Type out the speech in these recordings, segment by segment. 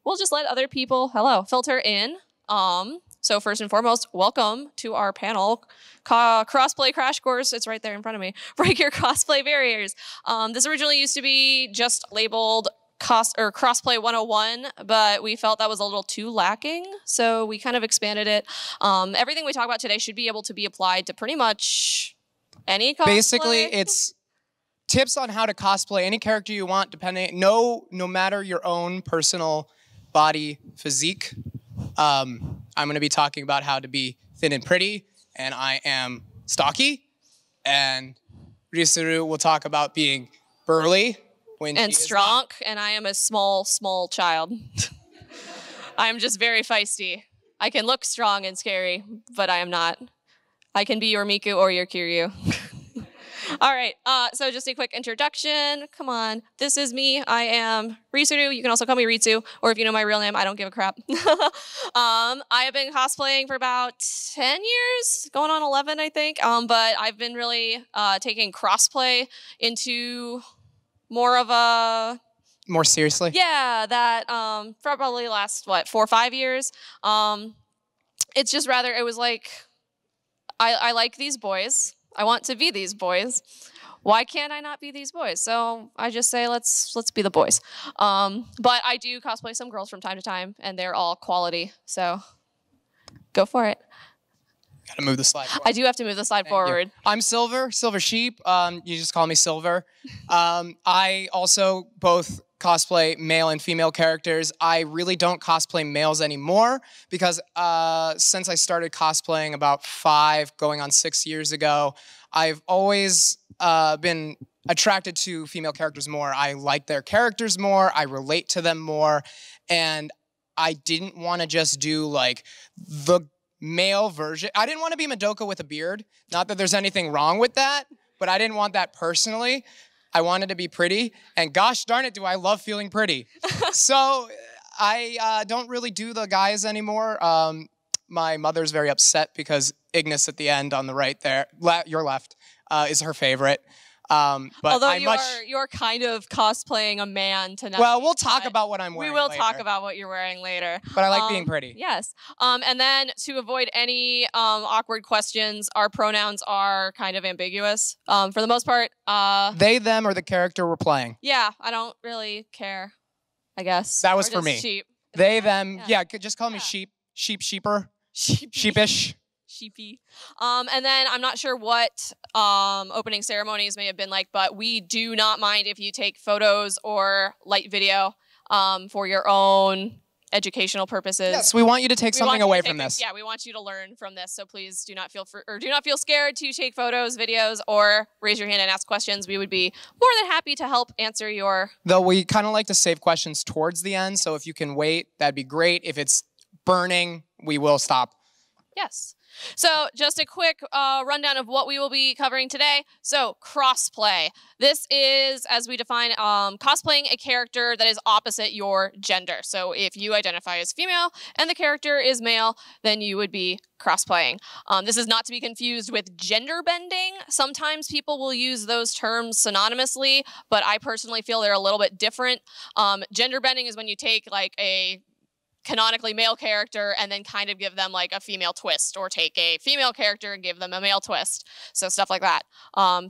we'll just let other people, filter in. So first and foremost, welcome to our panel, Crossplay Crash Course. It's right there in front of me. Break your cosplay barriers. This originally used to be just labeled Crossplay 101, but we felt that was a little too lacking, so we kind of expanded it. Everything we talk about today should be able to be applied to pretty much any cosplay. Basically, it's tips on how to cosplay any character you want, no matter your own personal body physique. I'm going to be talking about how to be thin and pretty, and I am stocky. And Risuruuu will talk about being burly and strong, and I am a small child. I am just very feisty. I can look strong and scary, but I am not. I can be your Miku or your Kiryu. All right, so just a quick introduction. Come on, this is me. I am Risuruuu. You can also call me Ritsu, or if you know my real name, I don't give a crap. I have been cosplaying for about 10 years, going on 11, I think. But I've been really taking crossplay into more of a... More seriously? Yeah, that probably last, 4 or 5 years. It's just rather, it was like, I like these boys. I want to be these boys. Why can't I not be these boys? So I just say, let's be the boys. But I do cosplay some girls from time to time, and they're all quality. So go for it. Gotta move the slide forward. I do have to move the slide forward. I'm Silver Sheep. You just call me Silver. I also both cosplay male and female characters. I really don't cosplay males anymore because since I started cosplaying about 5, going on 6 years ago, I've always been attracted to female characters more. I like their characters more. I relate to them more. And I didn't want to just do like the male version. I didn't want to be Madoka with a beard. Not that there's anything wrong with that, but I didn't want that personally. I wanted to be pretty, and gosh darn it, do I love feeling pretty. So I don't really do the guys anymore. My mother's very upset because Ignis at the end on the right there, your left, is her favorite. But although you're kind of cosplaying a man tonight. Well, we'll talk about what I'm wearing We will later. talk about what you're wearing later. But I like being pretty. Yes. And then to avoid any awkward questions, our pronouns are kind of ambiguous. For the most part. They, them, or the character we're playing. Yeah, I don't really care, I guess. That was for me. Sheep. They, them, yeah, just call me sheep. Sheeper. Sheepish. Sheepy. And then I'm not sure what opening ceremonies may have been like, but we do not mind if you take photos or light video for your own educational purposes. Yes, we want you to take something away from this. Yeah, we want you to learn from this. So please do not feel scared to take photos, videos, or raise your hand and ask questions. We would be more than happy to help answer your... Though we kind of like to save questions towards the end, so if you can wait, that'd be great. If it's burning, we will stop. Yes. So just a quick rundown of what we will be covering today. So crossplay. This is, as we define, cosplaying a character that is opposite your gender. So if you identify as female and the character is male, then you would be crossplaying. This is not to be confused with gender bending. Sometimes people will use those terms synonymously, but I personally feel they're a little bit different. Gender bending is when you take like a canonically male character and then kind of give them like a female twist, or take a female character and give them a male twist. So stuff like that.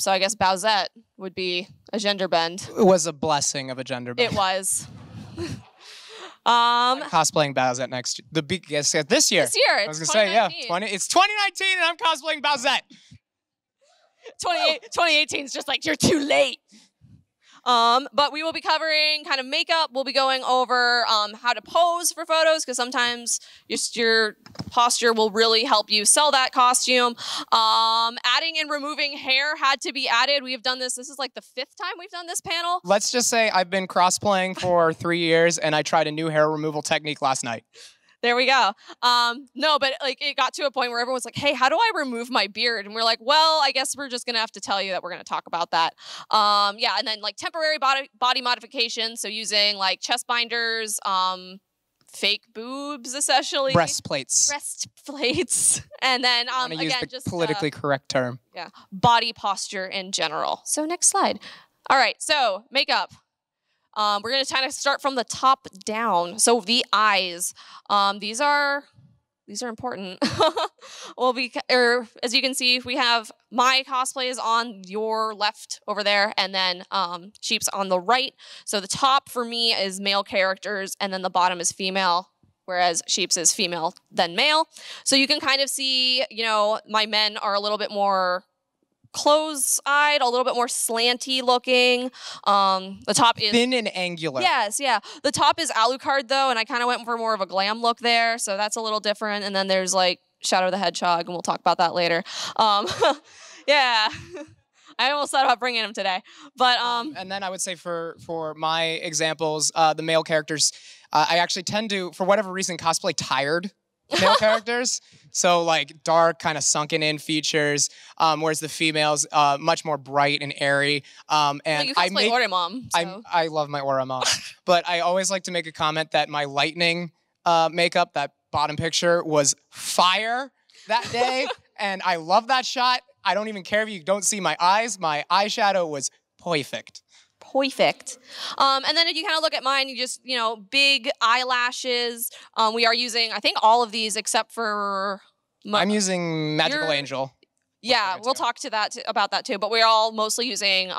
So I guess Bowsette would be a gender bend. It was a blessing of a gender bend. It was. I'm cosplaying Bowsette this year. This year. I was gonna say, yeah, it's 2019 and I'm cosplaying Bowsette. 2018 is just like, you're too late. But we will be covering kind of makeup. We'll be going over how to pose for photos, because sometimes your posture will really help you sell that costume. Adding and removing hair had to be added. We have done this. This is like the 5th time we've done this panel. Let's just say I've been cross-playing for 3 years, and I tried a new hair removal technique last night. There we go. No, but like it got to a point where everyone's like, hey, how do I remove my beard? And we're like, well, I guess we're just going to have to tell you that we're going to talk about that. Yeah, and then like temporary body modification. So using like chest binders, fake boobs, essentially. Breastplates. Breastplates. And then, again, just politically correct term. Yeah, body posture in general. So next slide. All right, so makeup. We're going to kind of start from the top down. So the eyes, these are important. Well, as you can see, we have my cosplay is on your left over there, and then Sheep's on the right. So the top for me is male characters, and then the bottom is female, whereas Sheep's is female then male. So you can kind of see, you know, my men are a little bit more close-eyed, a little bit more slanty looking. The top is thin and angular. Yes, yeah. The top is Alucard though, and I kind of went for more of a glam look there, so that's a little different. And then there's like Shadow the Hedgehog, and we'll talk about that later. Yeah. I almost thought about bringing him today, but and then I would say for my examples, the male characters, I actually tend to, for whatever reason, cosplay tired male characters. So like dark, kind of sunken in features, whereas the females much more bright and airy. And well, you cosplay Oremom, so. I love my Oremom, but I always like to make a comment that my lightning makeup, that bottom picture, was fire that day, and I love that shot. I don't even care if you don't see my eyes. My eyeshadow was perfect. Perfect. And then if you kind of look at mine, you just, you know, big eyelashes. We are using, I think, all of these except for... I'm using Magical Angel. Yeah, we'll talk to that about that too. But we're all mostly using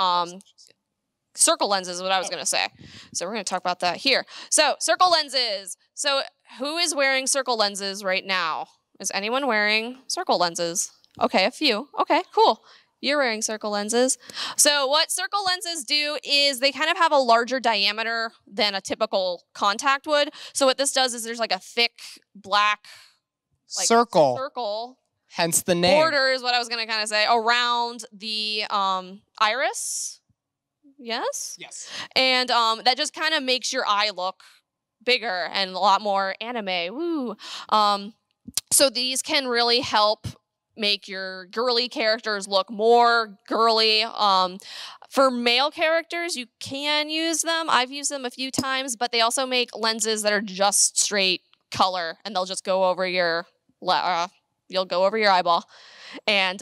circle lenses is what I was going to say. So we're going to talk about that here. So circle lenses. So who is wearing circle lenses right now? Is anyone wearing circle lenses? Okay, a few. Okay, cool. You're wearing circle lenses. So what circle lenses do is they kind of have a larger diameter than a typical contact would. So what this does is there's like a thick black like, circle. Hence the name. Border is what I was going to kind of say around the iris. Yes? Yes. And that just kind of makes your eye look bigger and a lot more anime. Woo. So these can really help make your girly characters look more girly. For male characters, you can use them. I've used them a few times, but they also make lenses that are just straight color, and they'll just go over your you'll go over your eyeball, and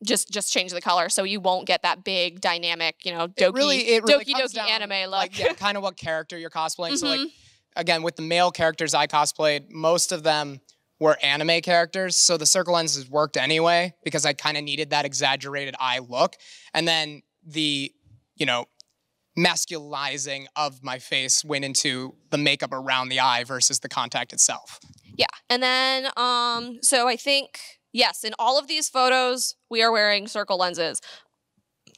just change the color, so you won't get that big dynamic, you know, doki anime look. Like, yeah, kind of what character you're cosplaying. So like, again, with the male characters I cosplayed, most of them were anime characters, so the circle lenses worked anyway because I kind of needed that exaggerated eye look. And then the, you know, masculizing of my face went into the makeup around the eye versus the contact itself. Yeah, and then, so I think, yes, in all of these photos, we are wearing circle lenses.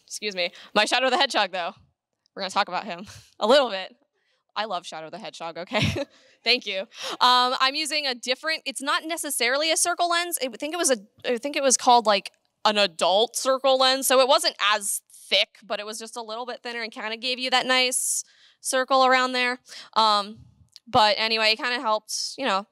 Excuse me. My Shadow the Hedgehog, though, we're going to talk about him a little bit. I love Shadow the Hedgehog, okay? Thank you. I'm using a different, it's not necessarily a circle lens. I think it was called like an adult circle lens. So it wasn't as thick, but it was just a little bit thinner and kind of gave you that nice circle around there. But anyway, it kind of helped, you know,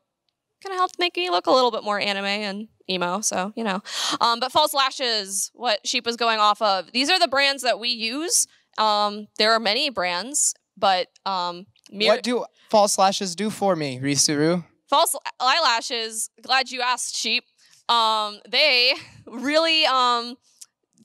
make me look a little bit more anime and emo, so, you know. But false lashes, what Sheep was going off of, these are the brands that we use. There are many brands, but what do false lashes do for me, Risuruuu? False eyelashes, glad you asked, Sheep. They really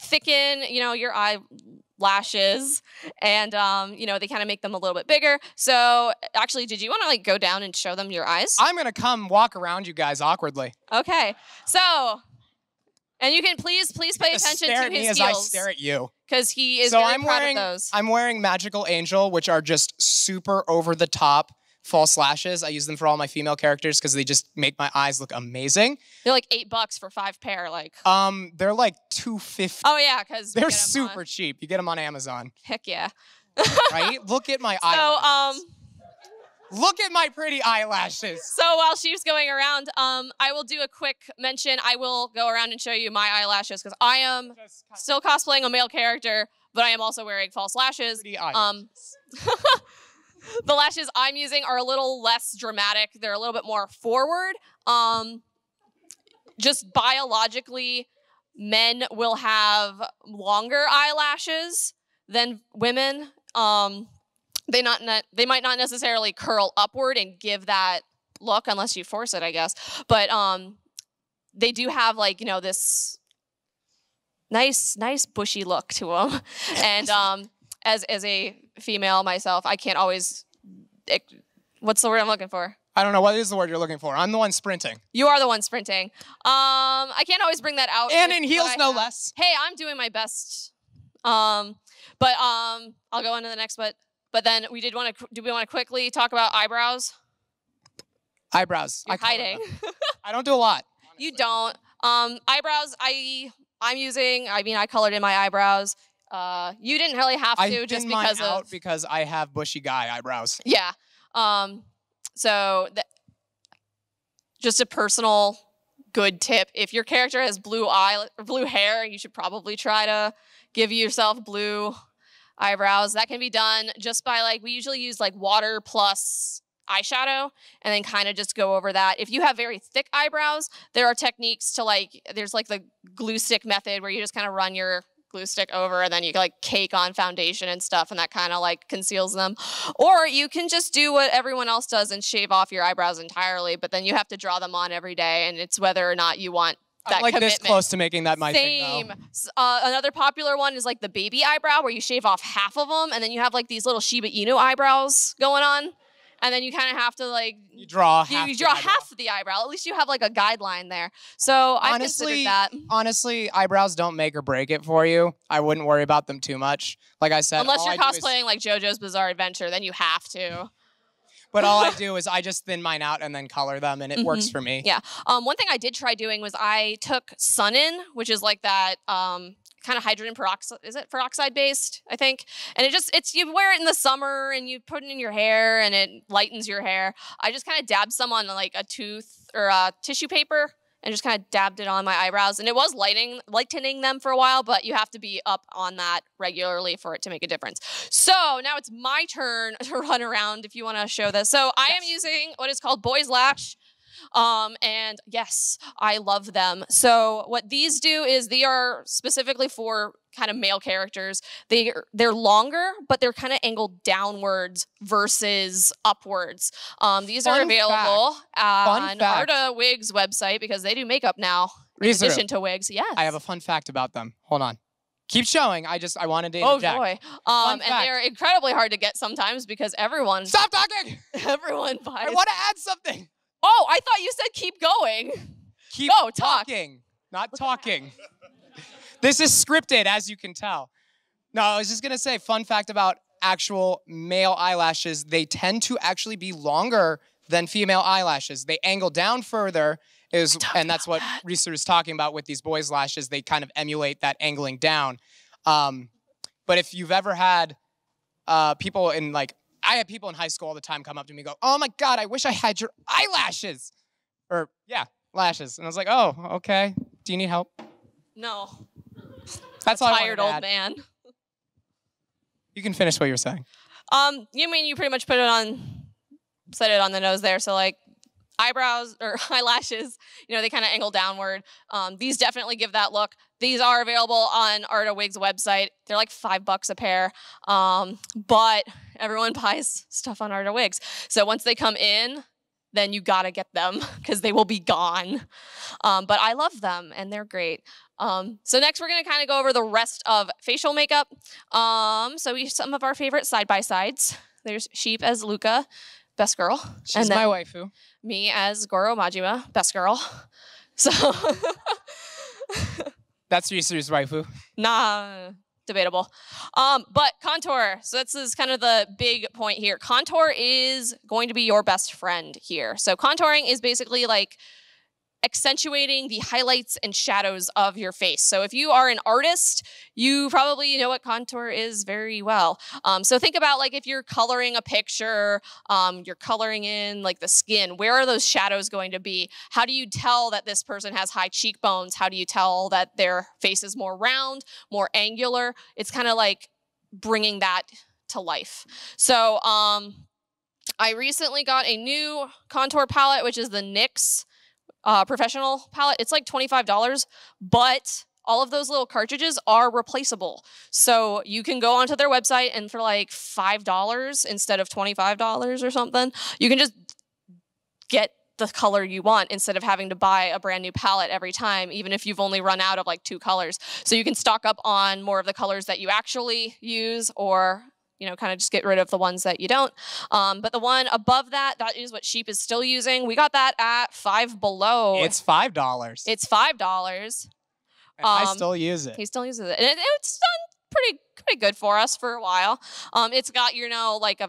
thicken, you know, your eyelashes, and you know, they kind of make them a little bit bigger. So actually, did you want to like go down and show them your eyes? I'm gonna come walk around you guys awkwardly. Okay, so, and you can please pay attention to his heels. As I stare at you, because he is very proud of those. I'm wearing Magical Angel, which are just super over the top false lashes. I use them for all my female characters because they just make my eyes look amazing. They're like $8 for 5 pair, like. They're like $2.50. Oh yeah, because they're super cheap. You get them on Amazon. Heck yeah. Right? Look at my eyelashes. So look at my pretty eyelashes. So while Sheep's going around, I will do a quick mention. I will go around and show you my eyelashes because I am still cosplaying a male character, but I am also wearing false lashes. Pretty eyelashes. The lashes I'm using are a little less dramatic. They're a little bit more forward. Just biologically, men will have longer eyelashes than women. They might not necessarily curl upward and give that look unless you force it, I guess. But they do have, like, you know, this nice bushy look to them. as a female myself, I can't always. What's the word I'm looking for? I don't know. What is the word you're looking for? I'm the one sprinting. You are the one sprinting. I can't always bring that out. And in heels, no less. Hey, I'm doing my best. I'll go into the next, but then we did want to. Do we want to quickly talk about eyebrows? Eyebrows. You're hiding. I don't do a lot. Honestly. You don't. Eyebrows. I'm using. I mean, I colored in my eyebrows. You didn't really have to, just because of. Because I have bushy guy eyebrows. Yeah. So just a personal good tip. If your character has blue hair, you should probably try to give yourself blue eyebrows. That can be done just by we usually use water plus eyeshadow and then kind of just go over that. If you have very thick eyebrows, there are techniques to there's the glue stick method where you just kind of run your glue stick over and then you cake on foundation and stuff, and that kind of conceals them. Or you can just do what everyone else does and shave off your eyebrows entirely, but then you have to draw them on every day, and it's whether or not you want that I'm commitment. This close to making that my thing, though. Another popular one is the baby eyebrow, where you shave off half of them, and then you have these little Shiba Inu eyebrows going on. And then you kind of have to you draw half of the eyebrow. At least you have a guideline there. So I considered that. Honestly, eyebrows don't make or break it for you. I wouldn't worry about them too much. Like I said, unless you're cosplaying JoJo's Bizarre Adventure, then you have to. But all I do is I just thin mine out and then color them, and it works for me. Yeah. One thing I did try doing was I took Sun-In, which is that kind of hydrogen peroxide. Is it peroxide based? I think. And you wear it in the summer and you put it in your hair and it lightens your hair. I just kind of dabbed some on a tooth or tissue paper and just kind of dabbed it on my eyebrows. And it was lightening them for a while, but you have to be up on that regularly for it to make a difference. So now it's my turn to run around if you want to show this. So I am using what is called Boys Lash. And yes, I love them. So what these do is they are specifically for kind of male characters. They're longer, but they're kind of angled downwards versus upwards. These are available on Arda Wigs website because they do makeup now in addition to wigs. Yes. I have a fun fact about them. Hold on. Keep showing. I wanted to interject. Oh boy. And they're incredibly hard to get sometimes because everyone. Stop talking! Everyone buys. I want to add something. Oh, I thought you said keep going. Keep talking, not talking. This is scripted, as you can tell. No, I was just going to say, fun fact about actual male eyelashes, they tend to actually be longer than female eyelashes. They angle down further, and that's what Risuruuu is talking about with these boys' lashes. They kind of emulate that angling down. But if you've ever had people in I had people in high school all the time come up to me and go, "Oh my God, I wish I had your eyelashes." Or, yeah, lashes. And I was like, "Oh, okay. Do you need help?" No. That's all I wanted tired to old add. man. You can finish what you were saying. You mean you pretty much set it on the nose there. So eyebrows or eyelashes, they kind of angle downward. These definitely give that look. These are available on Arda Wigs website. They're $5 a pair. But everyone buys stuff on Arda Wigs. So once they come in, then you gotta get them because they will be gone. But I love them and they're great. So next we're gonna kind of go over the rest of facial makeup. So some of our favorite side-by-sides. There's Sheep as Luca, best girl. She's my waifu. Me as Goro Majima, best girl. So that's Risuruu's waifu. Nah, debatable. But contour. So this is kind of the big point here. Contour is going to be your best friend here. So contouring is basically accentuating the highlights and shadows of your face. So if you are an artist, you probably know what contour is very well. So think about if you're coloring a picture, you're coloring in the skin, where are those shadows going to be? How do you tell that this person has high cheekbones? How do you tell that their face is more round, more angular? It's kind of bringing that to life. So I recently got a new contour palette, which is the NYX professional palette. It's $25, but all of those little cartridges are replaceable. So you can go onto their website and for $5 instead of $25 or something, you can just get the color you want instead of having to buy a brand new palette every time, even if you've only run out of like 2 colors. So you can stock up on more of the colors that you actually use, or kind of just get rid of the ones that you don't. But the one above that, that is what Sheep is still using. We got that at Five Below. It's $5. It's $5. And I still use it. He still uses it. And it's done pretty good for us for a while. It's got, like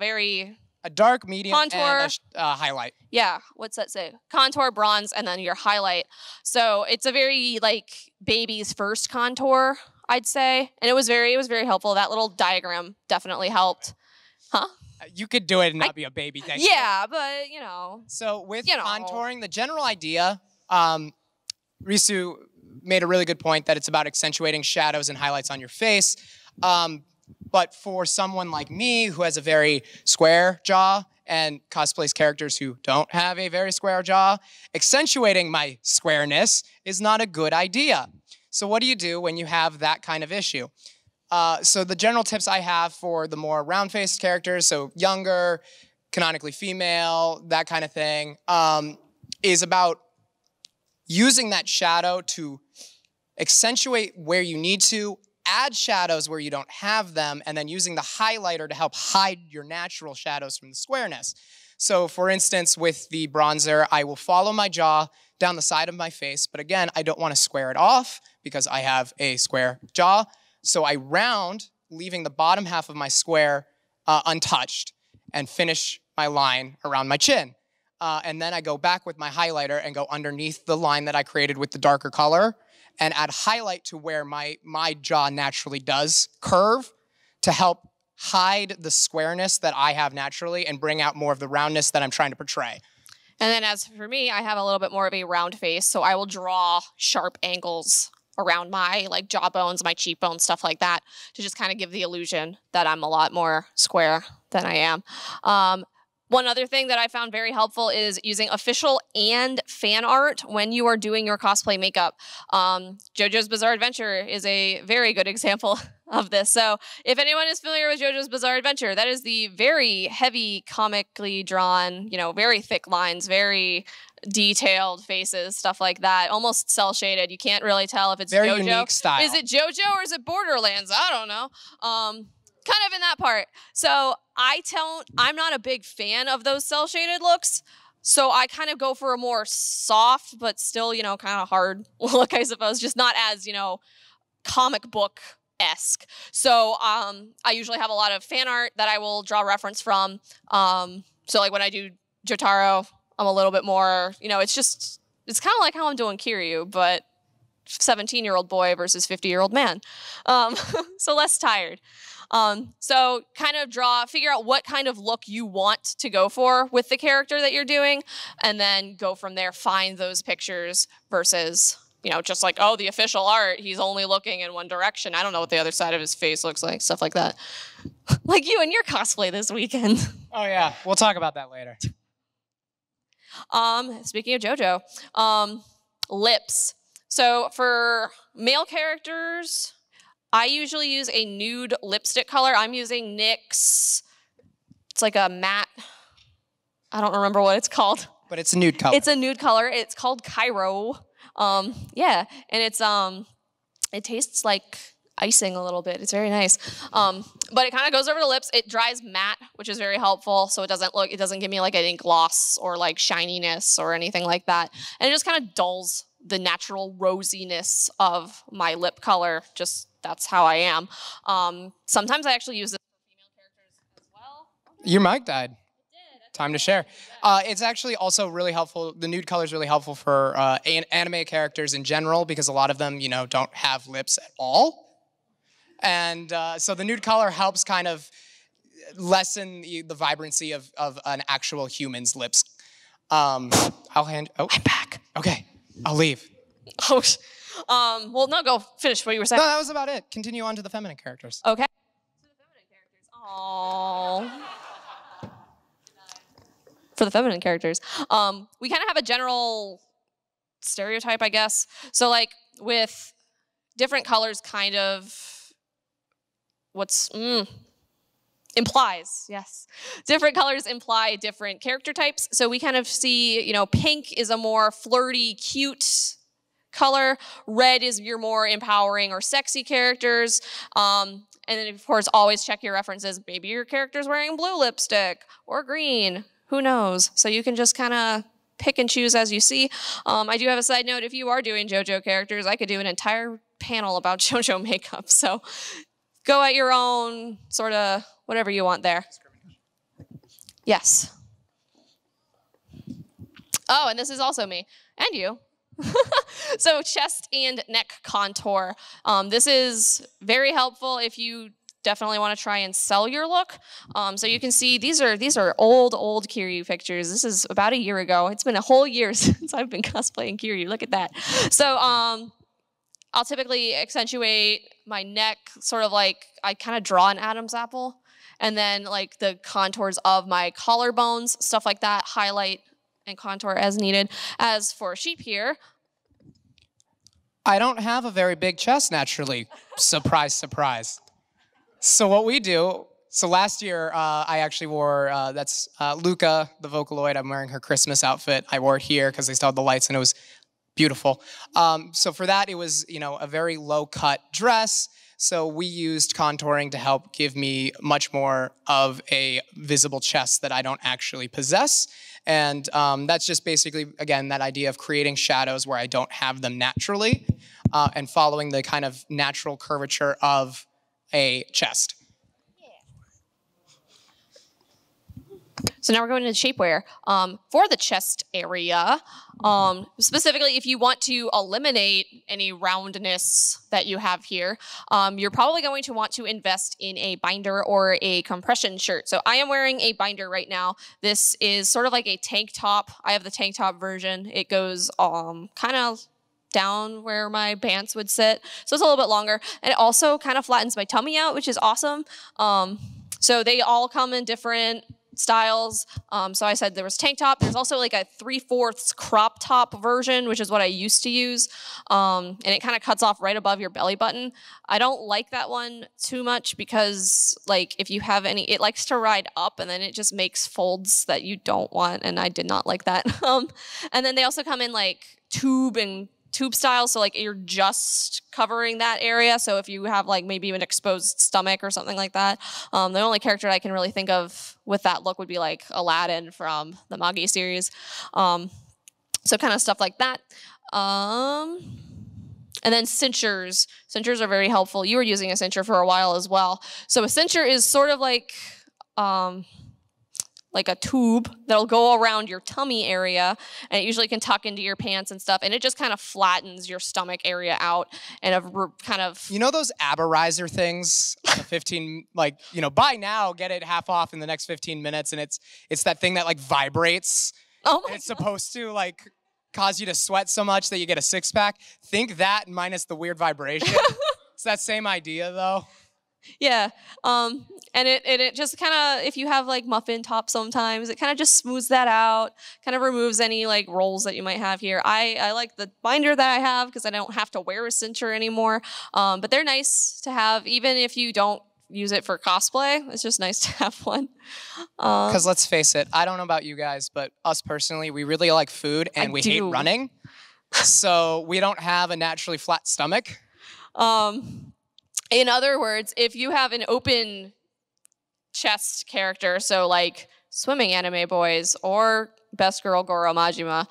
a dark, medium, contour, and a highlight. Yeah, what's that say? Contour, bronze, and then your highlight. So it's a very baby's first contour, I'd say. And it was very helpful. That little diagram definitely helped. Huh? You could do it and not be a baby. Yeah, but So with contouring, the general idea, Risu made a really good point that it's about accentuating shadows and highlights on your face. But for someone like me who has a very square jaw and cosplays characters who don't have a very square jaw, accentuating my squareness is not a good idea. So what do you do when you have that kind of issue? So the general tips I have for the more round-faced characters, so younger, canonically female, that kind of thing, is about using that shadow to accentuate where you need to, add shadows where you don't have them, and then using the highlighter to help hide your natural shadows from the squareness. So for instance, with the bronzer, I will follow my jaw down the side of my face, but again, I don't want to square it off because I have a square jaw. So I round, leaving the bottom half of my square untouched, and finish my line around my chin. And then I go back with my highlighter and go underneath the line that I created with the darker color and add highlight to where my jaw naturally does curve to help hide the squareness that I have naturally and bring out more of the roundness that I'm trying to portray. And then as for me, I have a little bit more of a round face, so I will draw sharp angles around my jawbones, my cheekbones, stuff like that, to just kind of give the illusion that I'm a lot more square than I am. One other thing that I found very helpful is using official and fan art when you are doing your cosplay makeup. JoJo's Bizarre Adventure is a very good example of this. So if anyone is familiar with JoJo's Bizarre Adventure, that is the very heavy, comically drawn, very thick lines, very detailed faces, stuff like that, almost cell shaded. You can't really tell if it's very JoJo. Unique style. Is it JoJo or is it Borderlands? I don't know. Kind of in that part. So I'm not a big fan of those cell shaded looks. So I kind of go for a more soft, but still, kind of hard look, I suppose. Just not as, comic book-esque. So I usually have a lot of fan art that I will draw reference from. So when I do Jotaro, I'm a little bit more, it's kind of like how I'm doing Kiryu, but 17-year-old boy versus 50-year-old man. So less tired. So kind of figure out what kind of look you want to go for with the character that you're doing, and then go from there, find those pictures versus, just the official art, he's only looking in one direction. I don't know what the other side of his face looks like, stuff like that. Like you and your cosplay this weekend. Oh yeah, we'll talk about that later. Speaking of JoJo, lips. So for male characters, I usually use a nude lipstick color. I'm using NYX. It's like a matte. I don't remember what it's called. But it's a nude color. It's a nude color. It's called Cairo. Yeah, and it's it tastes like icing a little bit. It's very nice. But it kind of goes over the lips. It dries matte, which is very helpful. So it doesn't give me any gloss or shininess or anything like that. And it just kind of dulls the natural rosiness of my lip color. Just that's how I am. Sometimes I actually use this for female characters as well. Your mic died. It did. Time to share. It's actually also really helpful. The nude color is really helpful for anime characters in general because a lot of them, don't have lips at all. And so the nude color helps kind of lessen the vibrancy of an actual human's lips. I'm back. Okay, I'll leave. Oh, well, no, go finish what you were saying. No, that was about it. Continue on to the feminine characters. Okay. To the feminine characters. Aww. For the feminine characters, we kind of have a general stereotype, I guess. So, with different colors, kind of. Implies, yes. Different colors imply different character types. So we kind of see, you know, pink is a more flirty, cute color. Red is your more empowering or sexy characters. And then, of course, always check your references. Maybe your character's wearing blue lipstick or green. Who knows? So you can just kind of pick and choose as you see. I do have a side note. If you are doing JoJo characters, I could do an entire panel about JoJo makeup. So go at your own sort of whatever you want there. Yes. Oh, and this is also me. And you. So chest and neck contour. This is very helpful if you definitely want to try and sell your look. So you can see these are old Kiryu pictures. This is about a year ago. It's been a whole year since I've been cosplaying Kiryu. Look at that. So I'll typically accentuate my neck, sort of like I kind of draw an Adam's apple. And then like the contours of my collarbones, stuff like that, highlight and contour as needed. As for Sheep here, I don't have a very big chest naturally. Surprise, surprise. So what we do, so last year I actually wore, that's Luca, the Vocaloid. I'm wearing her Christmas outfit. I wore it here because they still had the lights and it was beautiful. So for that, it was, you know, a very low cut dress. So we used contouring to help give me much more of a visible chest that I don't actually possess. And that's just basically, again, that idea of creating shadows where I don't have them naturally and following the kind of natural curvature of a chest. So now we're going into shapewear. For the chest area, specifically if you want to eliminate any roundness that you have here, you're probably going to want to invest in a binder or a compression shirt. So I am wearing a binder right now. This is sort of like a tank top. I have the tank top version. It goes kind of down where my pants would sit. So it's a little bit longer. And it also kind of flattens my tummy out, which is awesome. So they all come in different styles. So I said there was tank top. There's also like a 3/4 crop top version, which is what I used to use. And it kind of cuts off right above your belly button. I don't like that one too much because like if you have any, it likes to ride up and then it just makes folds that you don't want. And I did not like that. And then they also come in like tube style, so like you're just covering that area. So if you have like maybe an exposed stomach or something like that, the only character I can really think of with that look would be like Aladdin from the Magi series. So kind of stuff like that. And then cinctures. Cinctures are very helpful. You were using a cincher for a while as well. So a cincher is sort of like a tube that'll go around your tummy area, and it usually can tuck into your pants and stuff, and it just kind of flattens your stomach area out and kind of... You know those Aberizer things? 15, like, you know, buy now, get it half off in the next 15 minutes, and it's that thing that like vibrates. Oh my and it's supposed to like cause you to sweat so much that you get a six-pack. Think that minus the weird vibration. It's that same idea though. Yeah, and it just kind of, if you have like muffin top sometimes, it kind of just smooths that out, kind of removes any like rolls that you might have here. I like the binder that I have because I don't have to wear a cincher anymore, but they're nice to have even if you don't use it for cosplay. It's just nice to have one. Because let's face it, I don't know about you guys, but us personally, we really like food and we hate running. So we don't have a naturally flat stomach. In other words, if you have an open chest character, so like swimming anime boys or best girl Goro Majima,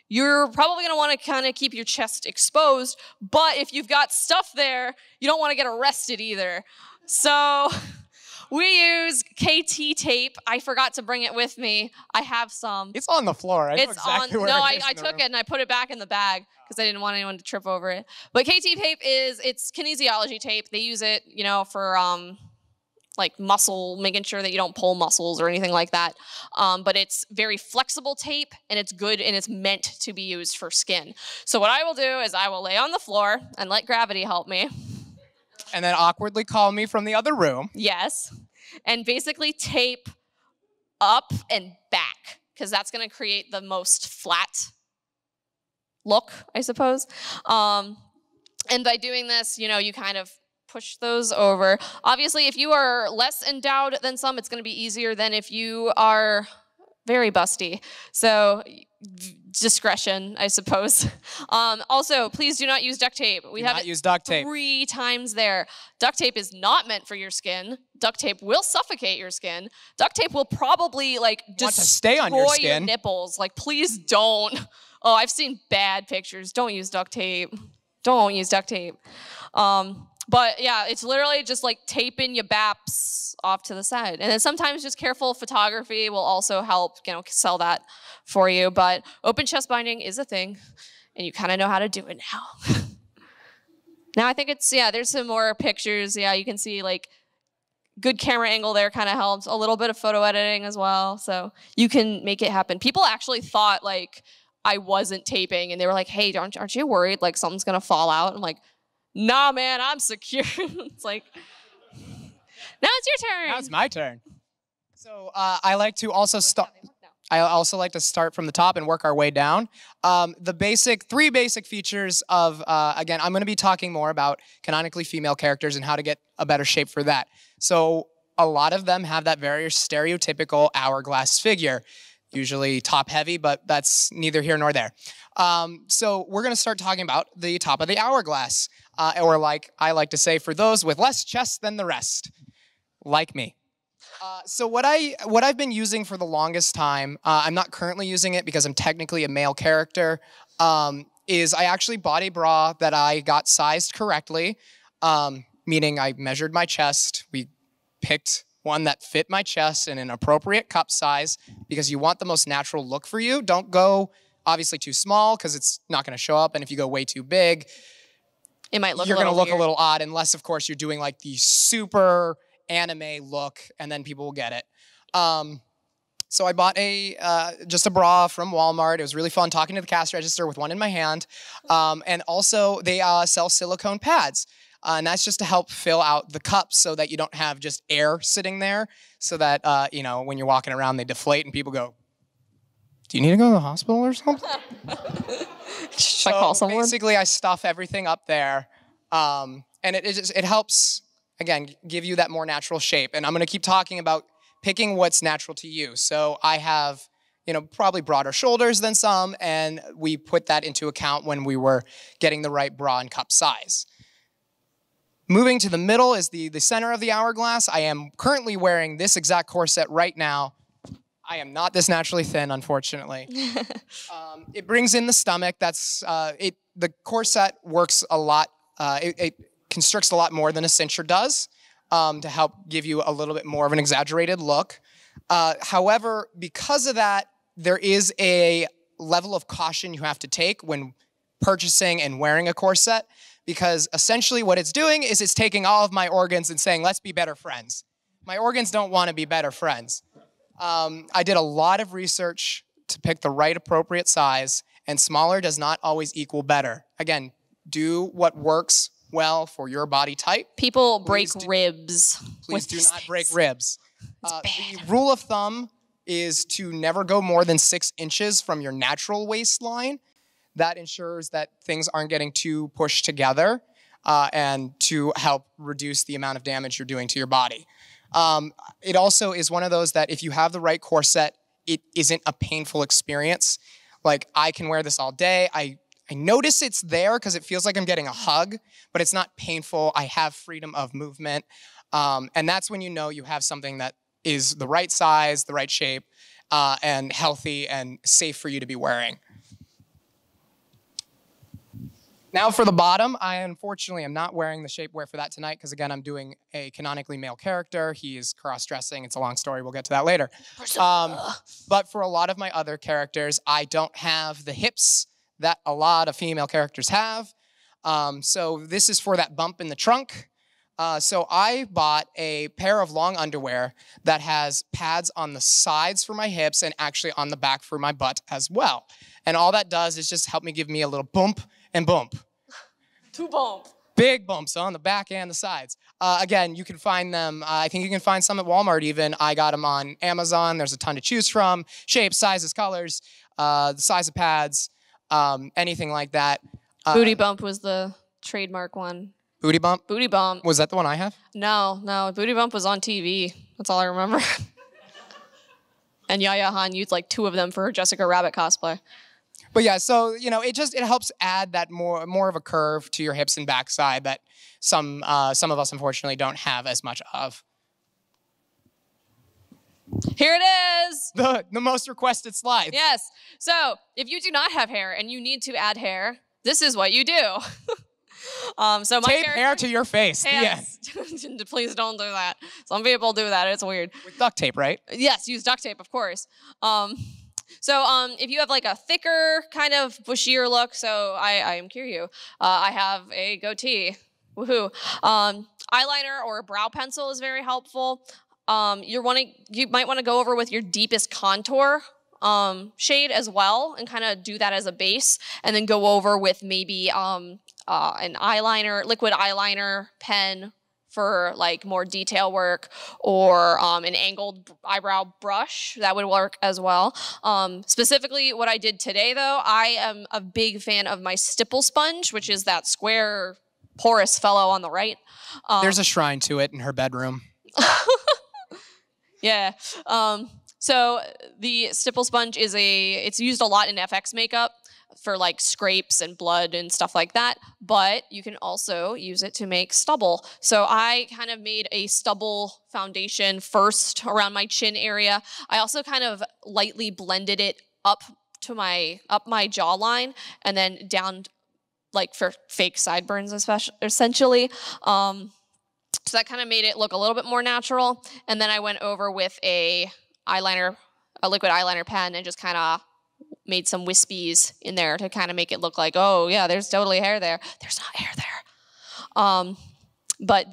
you're probably going to want to kind of keep your chest exposed, but if you've got stuff there, you don't want to get arrested either. So we use KT tape. I forgot to bring it with me. I have some. It's on the floor. I know exactly where it is. I took it and I put it back in the bag because I didn't want anyone to trip over it. But KT tape it's kinesiology tape. They use it, you know, for like muscle, making sure that you don't pull muscles or anything like that. But it's very flexible tape and it's good and it's meant to be used for skin. So what I will do is I will lay on the floor and let gravity help me. And then awkwardly call me from the other room. Yes. And basically tape up and back because that's going to create the most flat look, I suppose. And by doing this, you know, you kind of push those over. Obviously, if you are less endowed than some, it's going to be easier than if you are very busty. So discretion, I suppose. Also, please do not use duct tape. We have use duct tape 3 times there. Duct tape is not meant for your skin. Duct tape will suffocate your skin. Duct tape will probably like stay on your skin. Your nipples. Like, please don't. Oh, I've seen bad pictures. Don't use duct tape. Don't use duct tape. But yeah, it's literally just like taping your baps off to the side. And then sometimes just careful photography will also help, sell that for you. But open chest binding is a thing, and you kind of know how to do it now. Now I think it's, there's some more pictures. Yeah, you can see like good camera angle there kind of helps. A little bit of photo editing as well. So you can make it happen. People actually thought like I wasn't taping, and they were like, hey, aren't you worried like something's going to fall out? I'm like, nah, man, I'm secure. It's like, now it's your turn. Now it's my turn. So I like to also start. I also like to start from the top and work our way down. The 3 basic features of, again, I'm going to be talking more about canonically female characters and how to get a better shape for that. So a lot of them have that very stereotypical hourglass figure, usually top heavy, but that's neither here nor there. So we're going to start talking about the top of the hourglass, or like I like to say, for those with less chest than the rest, like me. So what I've been using for the longest time, I'm not currently using it because I'm technically a male character, is I actually bought a bra that I got sized correctly, meaning I measured my chest. We picked one that fit my chest in an appropriate cup size because you want the most natural look for you. Don't go obviously too small because it's not going to show up, and if you go way too big, it might look you're going to look weird. a little odd, unless of course you're doing like the super anime look, and then people will get it. So I bought just a bra from Walmart. It was really fun talking to the cash register with one in my hand. And also they sell silicone pads. And that's just to help fill out the cups so that you don't have just air sitting there, so that, when you're walking around, they deflate and people go, do you need to go to the hospital or something? Should I call someone? Basically, I stuff everything up there. And it helps, again, give you that more natural shape. And I'm going to keep talking about picking what's natural to you. So I have, probably broader shoulders than some, and we put that into account when we were getting the right bra and cup size. Moving to the middle is the center of the hourglass. I am currently wearing this exact corset right now. I am not this naturally thin, unfortunately. It brings in the stomach. The corset works a lot. It constricts a lot more than a cincher does, to help give you a little bit more of an exaggerated look. However, because of that, there is a level of caution you have to take when purchasing and wearing a corset, because essentially what it's doing is it's taking all of my organs and saying, let's be better friends. My organs don't want to be better friends. I did a lot of research to pick the right appropriate size, and smaller does not always equal better. Again, do what works well for your body type. People break ribs. Please do not break ribs. The rule of thumb is to never go more than 6 inches from your natural waistline. That ensures that things aren't getting too pushed together, and to help reduce the amount of damage you're doing to your body. It also is one of those that if you have the right corset, it isn't a painful experience. Like, I can wear this all day. I notice it's there because it feels like I'm getting a hug, but it's not painful. I have freedom of movement. And that's when you know you have something that is the right size, the right shape, and healthy and safe for you to be wearing. Now for the bottom, I unfortunately am not wearing the shapewear for that tonight because, again, I'm doing a canonically male character. He is cross-dressing. It's a long story. We'll get to that later. But for a lot of my other characters, I don't have the hips that a lot of female characters have. So this is for that bump in the trunk. So I bought a pair of long underwear that has pads on the sides for my hips and actually on the back for my butt as well. And all that does is just help me give me a little bump and bump. 2 bump. Big bumps on the back and the sides. Again, you can find them, I think you can find some at Walmart even. I got them on Amazon. There's a ton to choose from. Shapes, sizes, colors, the size of pads, anything like that. Booty bump was the trademark one. Booty bump? Booty bump. Was that the one I have? No. Booty bump was on TV. That's all I remember. And Yaya Han used like 2 of them for her Jessica Rabbit cosplay. But yeah, so, you know, it helps add that more of a curve to your hips and backside that some of us unfortunately don't have as much of. Here it is. The most requested slide. Yes. So if you do not have hair and you need to add hair, this is what you do. So my tape hair to your face. Yes. Please don't do that. Some people do that. It's weird. With duct tape, right? Yes, use duct tape, of course. So if you have like a thicker, kind of bushier look, so I am Kiryu. I have a goatee. Woohoo. Eyeliner or a brow pencil is very helpful. You might want to go over with your deepest contour shade as well and kind of do that as a base, and then go over with maybe an eyeliner, liquid eyeliner pen for like more detail work, or an angled eyebrow brush. That would work as well. Specifically what I did today though, I am a big fan of my stipple sponge, which is that square porous fellow on the right. There's a shrine to it in her bedroom. Yeah. So the stipple sponge it's used a lot in FX makeup for like scrapes and blood and stuff like that, but you can also use it to make stubble. So I kind of made a stubble foundation first around my chin area. I also kind of lightly blended it up my jawline and then down like for fake sideburns essentially. So that kind of made it look a little bit more natural. And then I went over with a liquid eyeliner pen and just kind of made some wispies in there to kind of make it look like, oh yeah, there's totally hair there. There's not hair there. But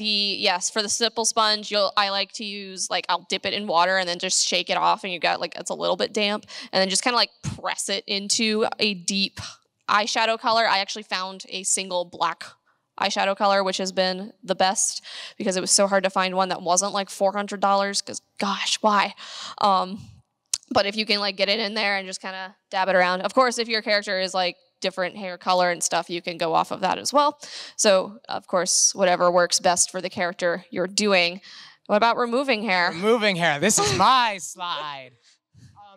for the stipple sponge, I like to use, like, I'll dip it in water and then just shake it off, and you got like, it's a little bit damp, and then just kind of like press it into a deep eyeshadow color. I actually found a single black eyeshadow color, which has been the best because it was so hard to find one that wasn't like $400 because gosh, why? But if you can like get it in there and just kind of dab it around. Of course, if your character is like different hair color and stuff, you can go off of that as well. So of course, whatever works best for the character you're doing. What about removing hair? Removing hair. This is my slide.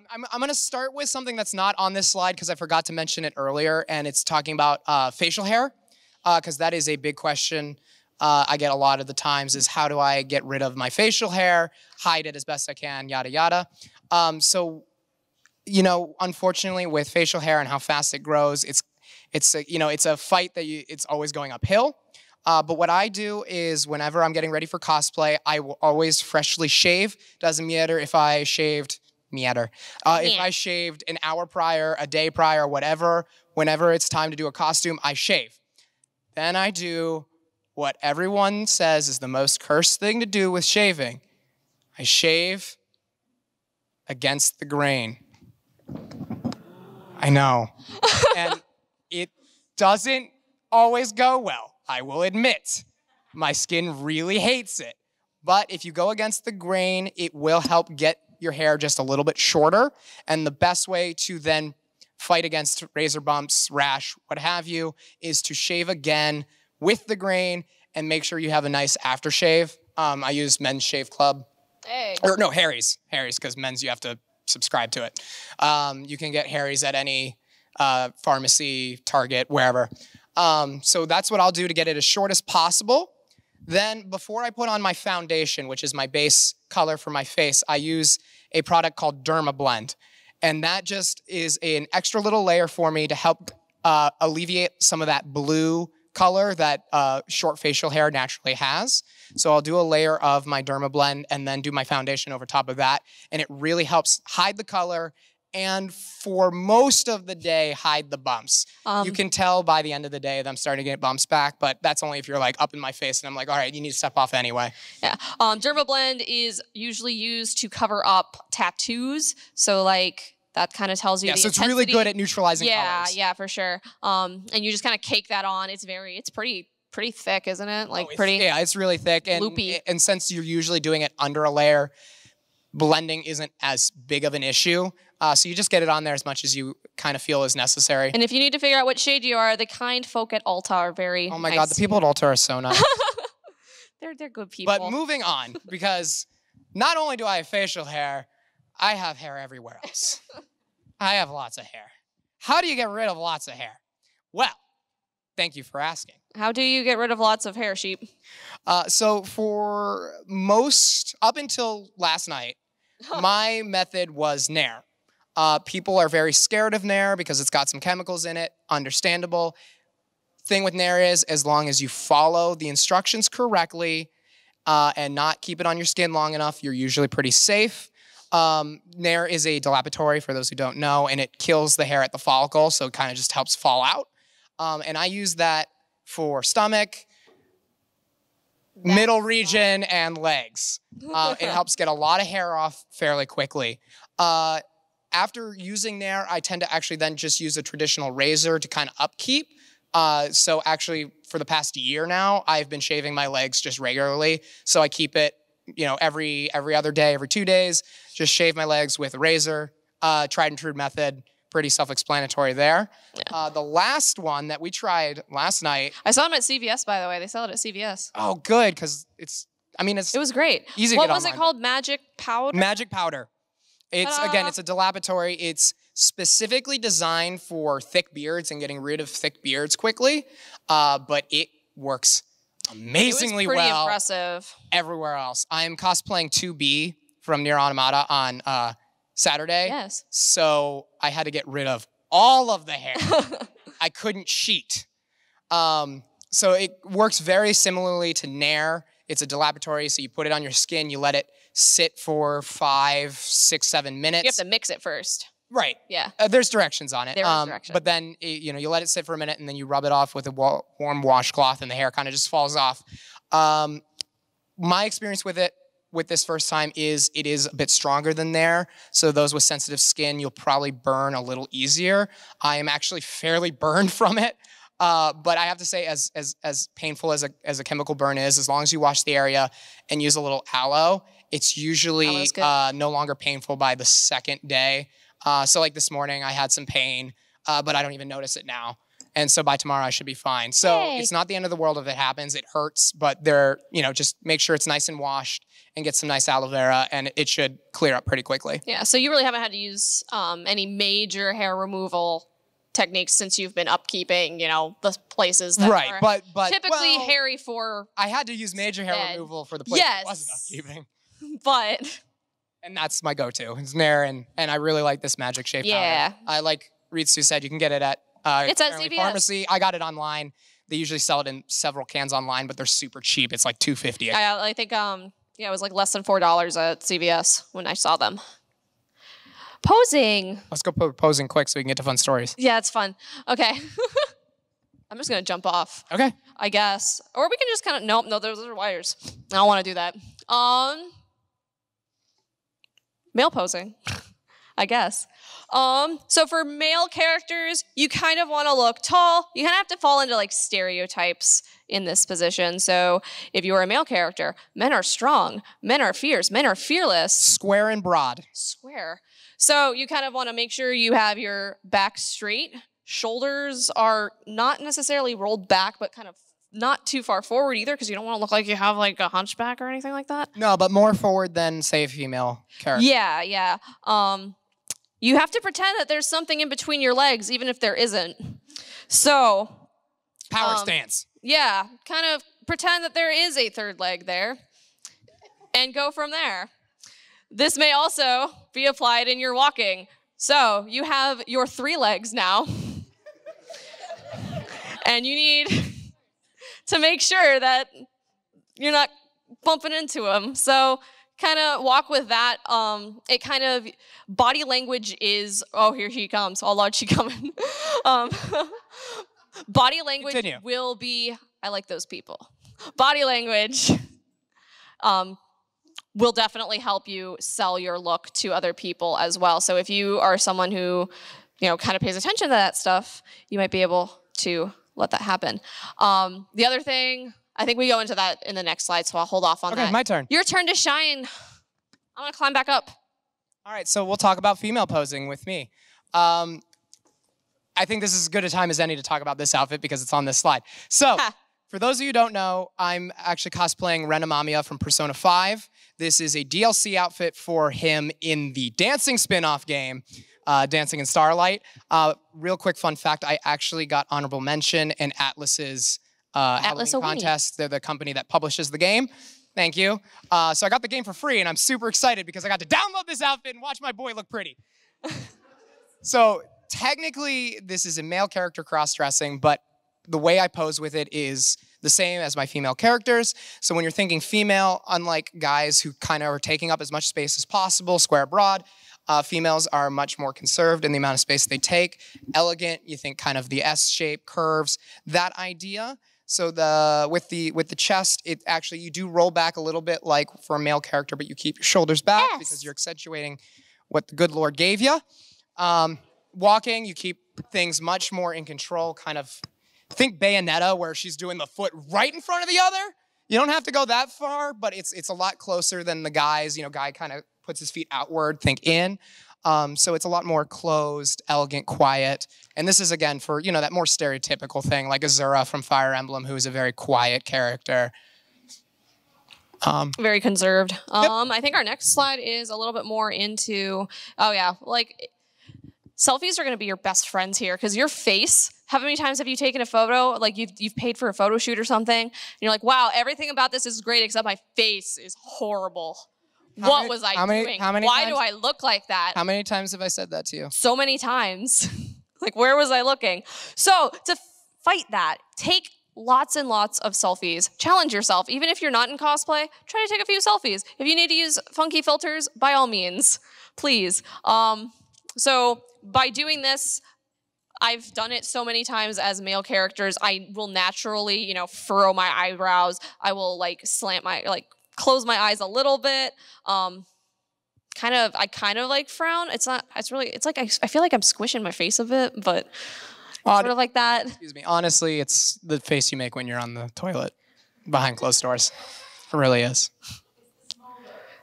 I'm going to start with something that's not on this slide because I forgot to mention it earlier, and it's talking about facial hair. Because that is a big question I get a lot of the times is how do I get rid of my facial hair, hide it as best I can, yada, yada. So, you know, unfortunately with facial hair and how fast it grows, it's a fight that it's always going uphill. But what I do is whenever I'm getting ready for cosplay, I will always freshly shave. Doesn't matter if I shaved, if I shaved an hour prior, a day prior, whatever, whenever it's time to do a costume, I shave. Then I do what everyone says is the most cursed thing to do with shaving. I shave against the grain. I know. And it doesn't always go well, I will admit. My skin really hates it. But if you go against the grain, it will help get your hair just a little bit shorter. And the best way to then fight against razor bumps, rash, what have you, is to shave again with the grain and make sure you have a nice aftershave. I use Men's Shave Club. Hey. Or no, Harry's, because men's you have to subscribe to it. You can get Harry's at any pharmacy, Target, wherever. So that's what I'll do to get it as short as possible. Then before I put on my foundation, which is my base color for my face, I use a product called Derma Blend. And that just is an extra little layer for me to help alleviate some of that blue color that short facial hair naturally has. So I'll do a layer of my Derma Blend and then do my foundation over top of that. And it really helps hide the color and for most of the day, hide the bumps. You can tell by the end of the day that I'm starting to get bumps back, but that's only if you're like up in my face and I'm like, all right, you need to step off anyway. Yeah, Derma Blend is usually used to cover up tattoos. So like that kind of tells you the so it's intensity. really good at neutralizing colors. Yeah, for sure. And you just kind of cake that on. It's pretty thick, isn't it? Like Yeah, it's really thick. And, loopy. And since you're usually doing it under a layer, blending isn't as big of an issue. So you just get it on there as much as you kind of feel is necessary. And if you need to figure out what shade you are, the kind folk at Ulta are very Oh my nice God, the people at Ulta are so nice. They're good people. But moving on, because not only do I have facial hair, I have hair everywhere else. I have lots of hair. How do you get rid of lots of hair? Well, thank you for asking. How do you get rid of lots of hair, Sheep? So for up until last night, my method was Nair. People are very scared of Nair because it's got some chemicals in it. Understandable. Thing with Nair is, as long as you follow the instructions correctly and not keep it on your skin long enough, you're usually pretty safe. Nair is a dilapidatory, for those who don't know, and it kills the hair at the follicle, so it kind of just helps fall out. And I use that for stomach, middle region, and legs. It helps get a lot of hair off fairly quickly. After using Nair, I tend to actually then just use a traditional razor to kind of upkeep. So actually, for the past year now, I've been shaving my legs just regularly. So I keep it, every other day, every 2 days, just shave my legs with a razor. Tried and true method. Pretty self-explanatory there. Yeah. The last one that we tried last night. I saw them at CVS, by the way. They sell it at CVS. Oh, good, because it was great. Easy to get What was online, it called? Magic powder? Magic powder. It's a dilapidatory. It's specifically designed for thick beards and getting rid of thick beards quickly, but it works amazingly well. It was pretty impressive. Everywhere else. I am cosplaying 2B from Nier Automata on Saturday. Yes. So I had to get rid of all of the hair. I couldn't cheat. So it works very similarly to Nair. It's a dilapidatory, so you put it on your skin, you let it sit for 5, 6, 7 minutes. You have to mix it first. Right. Yeah. There's directions on it. There is directions. But then, you let it sit for a minute, and then you rub it off with a warm washcloth, and the hair kind of just falls off. My experience with this first time is it is a bit stronger than Nair. So those with sensitive skin, you'll probably burn a little easier. I am actually fairly burned from it. But I have to say, as painful as a chemical burn is, as long as you wash the area and use a little aloe, it's usually no longer painful by the second day. So like this morning, I had some pain, but I don't even notice it now. And so by tomorrow, I should be fine. So It's not the end of the world if it happens. It hurts, but just make sure it's nice and washed and get some nice aloe vera, and it should clear up pretty quickly. Yeah, so you really haven't had to use any major hair removal techniques since you've been upkeeping, the places that are but typically hairy for I had to use major hair removal for the place that wasn't upkeeping. But and that's my go-to. It's Nair, and I really like this magic shape powder. I like Ritsu said, you can get it at it's at CVS pharmacy. I got it online. They usually sell it in several cans online, but they're super cheap. It's like $2.50. I think it was like less than $4 at CVS when I saw them. Posing. Let's go posing quick so we can get to fun stories. Yeah, it's fun. Okay. I'm just going to jump off. Okay. I guess. Or we can just kind of, no, those are wires. I don't want to do that. Male posing, I guess. So for male characters, you kind of want to look tall. You kind of have to fall into like stereotypes in this position. So if you are a male character, men are strong, men are fierce, men are fearless. Square and broad. Square. So you kind of want to make sure you have your back straight. Shoulders are not necessarily rolled back, but kind of not too far forward either, because you don't want to look like you have like a hunchback or anything like that. No, but more forward than, say, a female character. Yeah. You have to pretend that there's something in between your legs, even if there isn't. So. Power stance. Yeah, kind of pretend that there is a third leg there and go from there. This may also be applied in your walking. So you have your 3 legs now. And you need to make sure that you're not bumping into them. So kind of walk with that. It kind of, body language is, oh, here she comes. Oh, Lord, she coming. Body language will be, I like those people. Body language will definitely help you sell your look to other people as well. So if you are someone who, kind of pays attention to that stuff, you might be able to let that happen. The other thing, I think we go into that in the next slide, so I'll hold off on that. Okay, my turn. Your turn to shine. I'm gonna climb back up. All right, so we'll talk about female posing with me. I think this is as good a time as any to talk about this outfit because it's on this slide. So, for those of you who don't know, I'm actually cosplaying Ren Amamiya from Persona 5. This is a DLC outfit for him in the dancing spin-off game, Dancing in Starlight. Real quick fun fact, I actually got honorable mention in Atlas's Atlas Halloween contest. They're the company that publishes the game. Thank you. So I got the game for free, and I'm super excited because I got to download this outfit and watch my boy look pretty. So technically, this is a male character cross-dressing, but the way I pose with it is the same as my female characters. So when you're thinking female, unlike guys who kind of are taking up as much space as possible, square broad, females are much more conserved in the amount of space they take. Elegant, you think kind of the S shape, curves, that idea. So with the chest, it actually, you do roll back a little bit like for a male character, but you keep your shoulders back because you're accentuating what the good Lord gave you. Walking, you keep things much more in control, kind of think Bayonetta where she's doing the foot right in front of the other. You don't have to go that far, but it's a lot closer than the guys. You know, guy kind of puts his feet outward, think in. So it's a lot more closed, elegant, quiet. And this is, again, for, you know, that more stereotypical thing, like Azura from Fire Emblem, who is a very quiet character. Very conserved. Yep. I think our next slide is a little bit more into, oh yeah, like selfies are going to be your best friends here because your face, how many times have you taken a photo, like you've paid for a photo shoot or something, and you're like, wow, everything about this is great except my face is horrible. What was I doing? Why do I look like that? How many times have I said that to you? So many times. Like, where was I looking? So to fight that, take lots and lots of selfies. Challenge yourself. Even if you're not in cosplay, try to take a few selfies. If you need to use funky filters, by all means, please. So by doing this, I've done it so many times as male characters. I will naturally, you know, furrow my eyebrows. I will like close my eyes a little bit. I kind of like frown. It's like I feel like I'm squishing my face a bit, but sort of like that. Excuse me. Honestly, it's the face you make when you're on the toilet behind closed doors. It really is.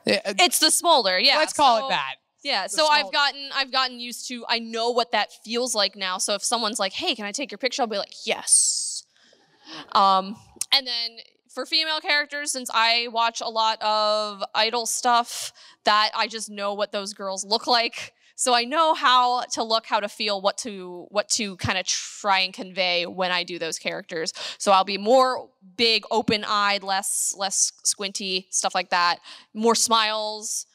It's the smolder, yeah. Let's call it that. Yeah, so I've gotten used to, I know what that feels like now. So if someone's like, hey, can I take your picture? I'll be like, yes. And then for female characters, since I watch a lot of idol stuff, that I just know what those girls look like. So I know how to look, how to feel, what to kind of try and convey when I do those characters. So I'll be more big, open-eyed, less squinty, stuff like that. More smiles.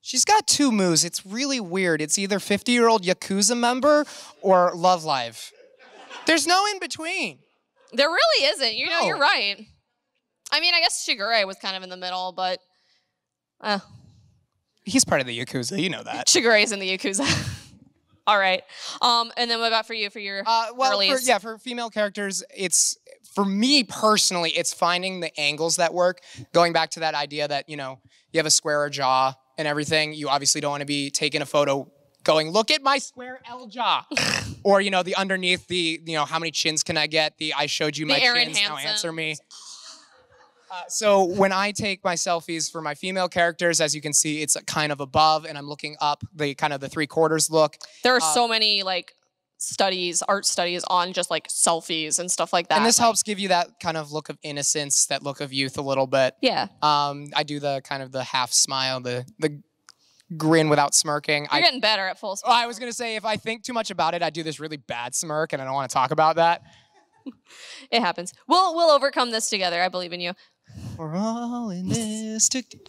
She's got two moves. It's really weird. It's either 50-year-old Yakuza member or Love Live. There's no in between. There really isn't. You know, you're right. I mean, I guess Shigure was kind of in the middle, but he's part of the Yakuza. You know that. Shigure's in the Yakuza. All right. And then what about for you, for your girlies? For female characters, for me personally, it's finding the angles that work. Going back to that idea that, you know, you have a squarer jaw and everything. You obviously don't want to be taking a photo going, look at my square L jaw. Or, you know, the underneath, you know, how many chins can I get? I showed you my chins, now answer me. So when I take my selfies for my female characters, as you can see, it's kind of above, and I'm looking up the kind of the 3/4 look. There are so many like art studies on just like selfies and stuff like that. And this helps give you that kind of look of innocence, that look of youth a little bit. Yeah. I do the kind of the half smile, the grin without smirking. You're getting better at full smile. I was gonna say, if I think too much about it, I do this really bad smirk, and I don't want to talk about that. It happens. We'll overcome this together. I believe in you. We're all in this together.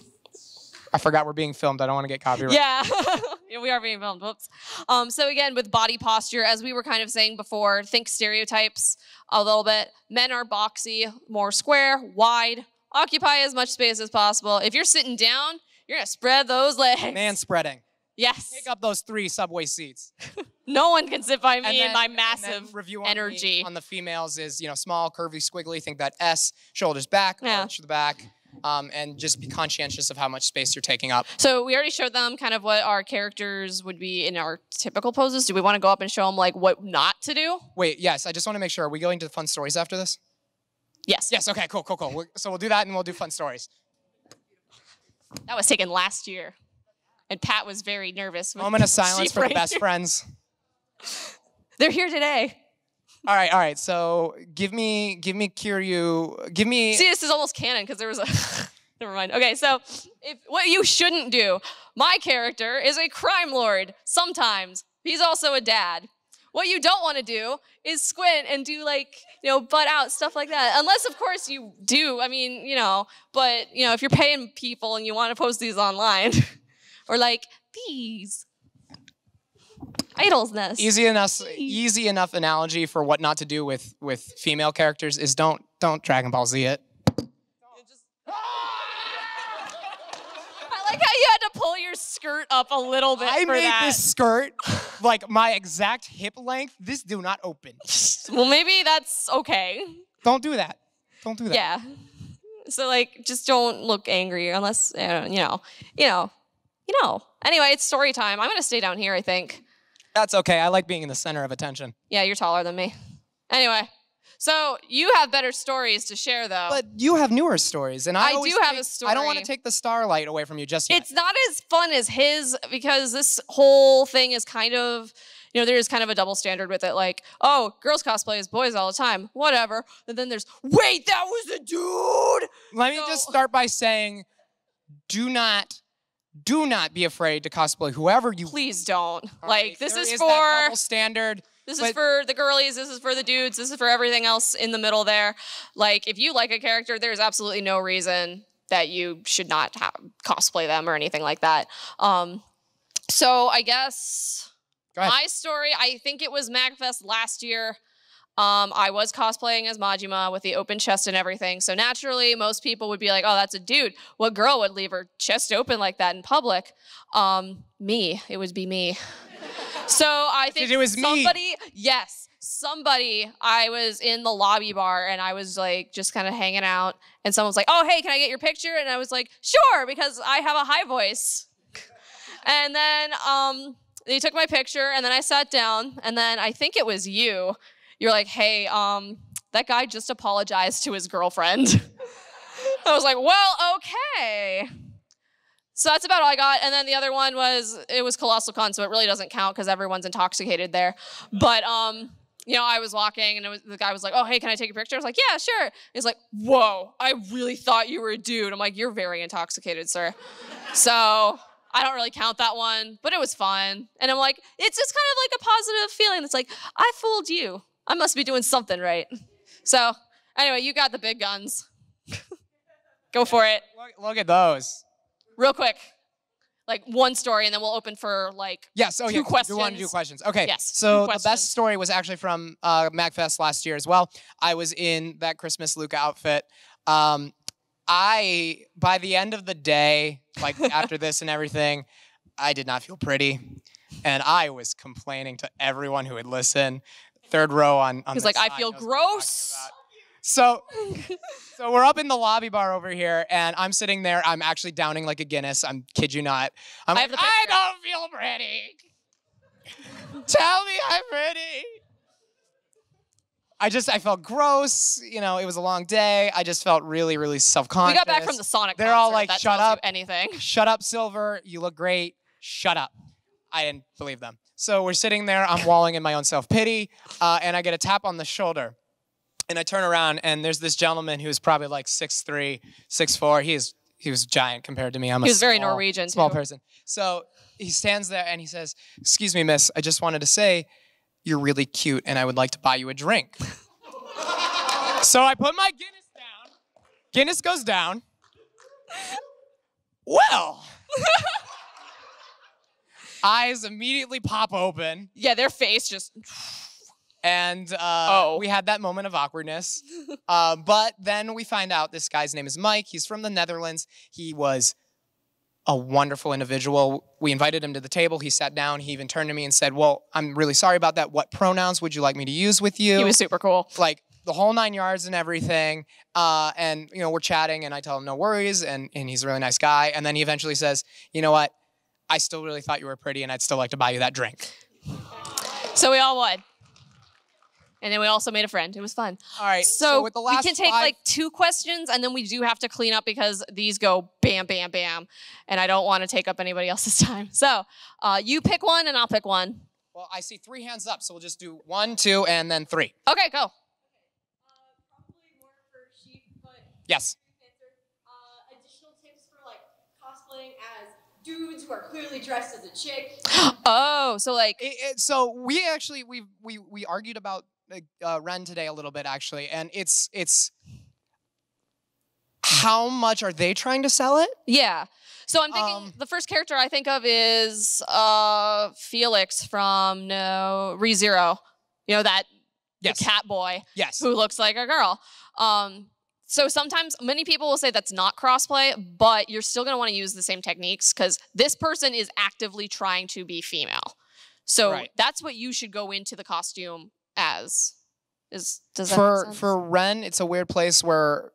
I forgot we're being filmed. I don't want to get copyright. Yeah. Yeah, we are being filmed. Whoops. So again, with body posture, as we were kind of saying before, think stereotypes a little bit. Men are boxy, more square, wide, occupy as much space as possible. If you're sitting down, you're going to spread those legs. Man spreading. Yes. Take up those 3 subway seats. No one can sit by me in my massive review energy. On the females is, you know, small, curvy, squiggly. Think that S, shoulders back, arch to the back. And just be conscientious of how much space you're taking up. So we already showed them kind of what our characters would be in our typical poses. Do we want to go up and show them like what not to do? Wait, yes. I just want to make sure. Are we going to fun stories after this? Yes. Yes. Okay. Cool. So we'll do that, and we'll do fun stories. That was taken last year. And Pat was very nervous. Moment of silence for the best friends. They're here today. All right. So give me Kiryu. Give me. See, this is almost canon because there was a. Never mind. Okay, so what you shouldn't do. My character is a crime lord. Sometimes he's also a dad. What you don't want to do is squint and do like, butt out, stuff like that. Unless, of course, you do. I mean, but, if you're paying people and you want to post these online, or like these. Idol's nest. Easy enough analogy for what not to do with female characters is don't Dragon Ball Z it. I like how you had to pull your skirt up a little bit I for made that. this skirt like my exact hip length. This do not open. Well, maybe that's okay. Don't do that. Don't do that. Yeah. So like, just don't look angry unless Anyway, it's story time. I'm gonna stay down here, I think. That's okay. I like being in the center of attention. Yeah, you're taller than me. Anyway, so you have better stories to share, though. But you have newer stories, and I do have a story. I don't want to take the starlight away from you just yet. It's not as fun as his because this whole thing is kind of, there is kind of a double standard with it. Like, oh, girls cosplay as boys all the time, whatever. And then there's, wait, that was a dude. Let me just start by saying, do not be afraid to cosplay whoever you. Please don't. Right. This there is is for that double standard. This is for the girlies, this is for the dudes, this is for everything else in the middle there. Like, if you like a character, there's absolutely no reason that you should not cosplay them or anything like that. So I guess my story, I think it was MAGFest last year. I was cosplaying as Majima with the open chest and everything. So naturally, most people would be like, oh, that's a dude. What girl would leave her chest open like that in public? Me. It would be me. So I think it was somebody, me. Yes, somebody, I was in the lobby bar and I was like just kind of hanging out and someone was like, oh, hey, can I get your picture? And I was like, sure, because I have a high voice. And then they took my picture and then I sat down and then I think it was you. You're like, hey, that guy just apologized to his girlfriend. I was like, well, okay. So that's about all I got. And then the other one it was Colossal Con, so it really doesn't count because everyone's intoxicated there. But, I was walking and the guy was like, oh, hey, can I take a picture? I was like, yeah, sure. He's like, whoa, I really thought you were a dude. I'm like, you're very intoxicated, sir. So I don't really count that one, but it was fun. And I'm like, it's just kind of like a positive feeling. It's like, I fooled you. I must be doing something right. So anyway, you got the big guns. Go for it. Look at those. Real quick, like one story, and then we'll open for like two questions. We want to do questions. Okay. Yes. So the best story was actually from MAGFest last year as well. I was in that Christmas Luca outfit. By the end of the day, like after this and everything, I did not feel pretty, and I was complaining to everyone who would listen. Third row on. He's like, I feel gross. So we're up in the lobby bar over here, and I'm sitting there. I'm actually downing like a Guinness. I'm kid you not. I don't feel pretty. Tell me I'm pretty. I felt gross. It was a long day. I just felt really, really self-conscious. We got back from the Sonic concert. They're all like, that shut up. Anything. Shut up, Silver. You look great. Shut up. I didn't believe them. So we're sitting there. I'm walling in my own self-pity, and I get a tap on the shoulder. And I turn around, and there's this gentleman who's probably like 6'3", 6'4". He was giant compared to me. He was very Norwegian, small person. So he stands there, and he says, excuse me, miss, I just wanted to say you're really cute, and I would like to buy you a drink. So I put my Guinness down. Guinness goes down. Well. Eyes immediately pop open. Yeah, their face just... And we had that moment of awkwardness. But then we find out this guy's name is Mike. He's from the Netherlands. He was a wonderful individual. We invited him to the table. He sat down. He even turned to me and said, well, I'm really sorry about that. What pronouns would you like me to use with you? He was super cool. Like the whole 9 yards and everything. And, we're chatting, and I tell him no worries. And he's a really nice guy. And then he eventually says, you know what? I still really thought you were pretty, and I'd still like to buy you that drink. So we all won. And then we also made a friend. It was fun. All right. So with the last we can take 5, like 2 questions, and then we do have to clean up because these go bam, bam, bam. And I don't want to take up anybody else's time. So you pick one, and I'll pick one. Well, I see 3 hands up, so we'll just do 1, 2, and then 3. Okay, go. Probably more for Sheep, but Yes. additional tips for like cosplaying as dudes who are clearly dressed as a chick. Oh, so like So we actually we argued about Ren today a little bit actually, and it's how much are they trying to sell it? yeah. So I'm thinking the first character I think of is Felix from ReZero. You know that Yes. the cat boy Yes. who looks like a girl. So sometimes many people will say that's not crossplay, but you're still going to want to use the same techniques because this person is actively trying to be female. So Right. that's what you should go into the costume as. Does that make sense? For Ren, it's a weird place where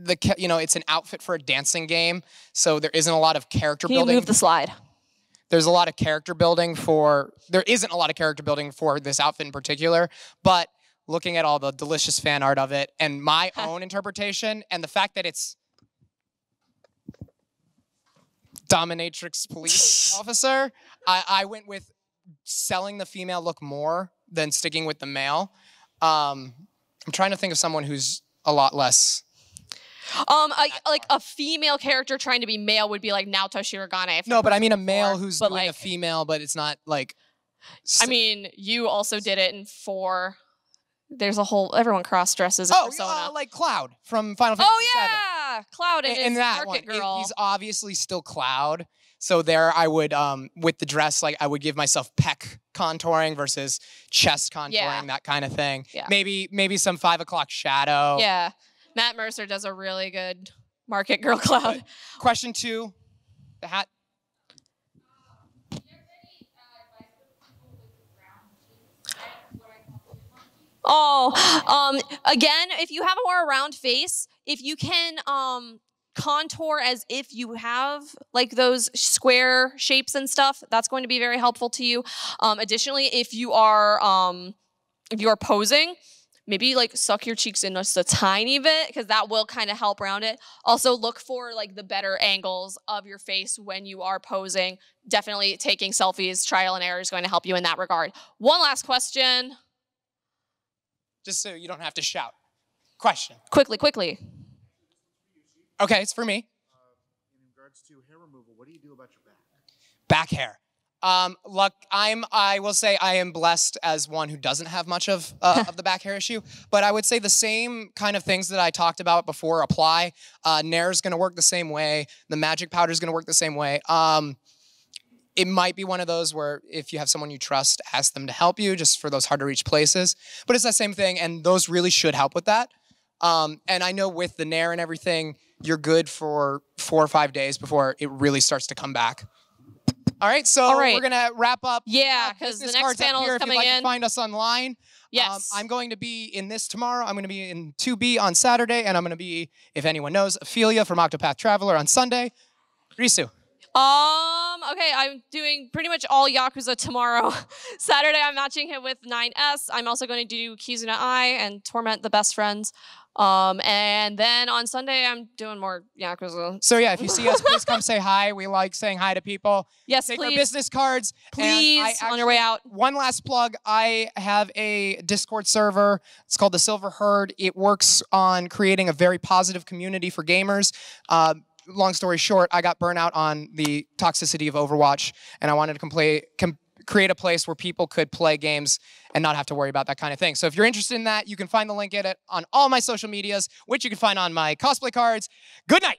it's an outfit for a dancing game, so there isn't a lot of character Can you building. move the slide? There's a lot of character building there isn't a lot of character building for this outfit in particular, but looking at all the delicious fan art of it and my own interpretation and the fact that it's dominatrix police officer, I went with selling the female look more than sticking with the male. I'm trying to think of someone who's a lot less. Like a female character trying to be male would be like Naoto Shirogane. No, but I mean a male who's but doing like, a female, but it's not like. I mean, you also did it in 4. There's a whole everyone cross dresses. Persona. Like Cloud from Final Fantasy VII. Yeah, Cloud and his that Market one, Girl. he's obviously still Cloud. So there, I would with the dress, like I would give myself pec contouring versus chest contouring, that kind of thing. Yeah. Maybe some 5 o'clock shadow. Yeah, Matt Mercer does a really good Market Girl Cloud. Question 2, the hat. Again, if you have a more round face, if you can contour as if you have like those square shapes and stuff, that's going to be very helpful to you. Additionally, if you are posing, maybe like suck your cheeks in just a tiny bit because that will kind of help round it. Also look for like the better angles of your face when you are posing. Definitely taking selfies, trial and error is going to help you in that regard. One last question. Just so you don't have to shout. Question. Quickly. Okay, it's for me. In regards to hair removal, what do you do about your back? Back hair. Look, I will say I am blessed as one who doesn't have much of the back hair issue, but I would say the same kind of things that I talked about before apply. Nair's gonna work the same way. The magic powder is gonna work the same way. It might be one of those where if you have someone you trust, ask them to help you just for those hard to reach places. But it's that same thing, and those really should help with that. And I know with the Nair and everything, you're good for 4 or 5 days before it really starts to come back. All right, so we're gonna wrap up. Yeah, because the next panel is coming if you'd like in. To find us online. Yes. I'm going to be in this tomorrow. I'm going to be in 2B on Saturday, and I'm going to be, if anyone knows, Ophelia from Octopath Traveler on Sunday. Risu. Okay, I'm doing pretty much all Yakuza tomorrow. Saturday, I'm matching him with 9S. I'm also going to do Kizuna Eye and Torment the Best Friends. And then on Sunday, I'm doing more Yakuza. So yeah, if you see us, please come say hi. We like saying hi to people. Yes, Take please. our business cards. Please, on your way out. One last plug. I have a Discord server. It's called the Silver Herd. It works on creating a very positive community for gamers. Long story short, I got burnt out on the toxicity of Overwatch, and I wanted to create a place where people could play games and not have to worry about that kind of thing. So if you're interested in that, you can find the link in it on all my social medias, which you can find on my cosplay cards. Good night.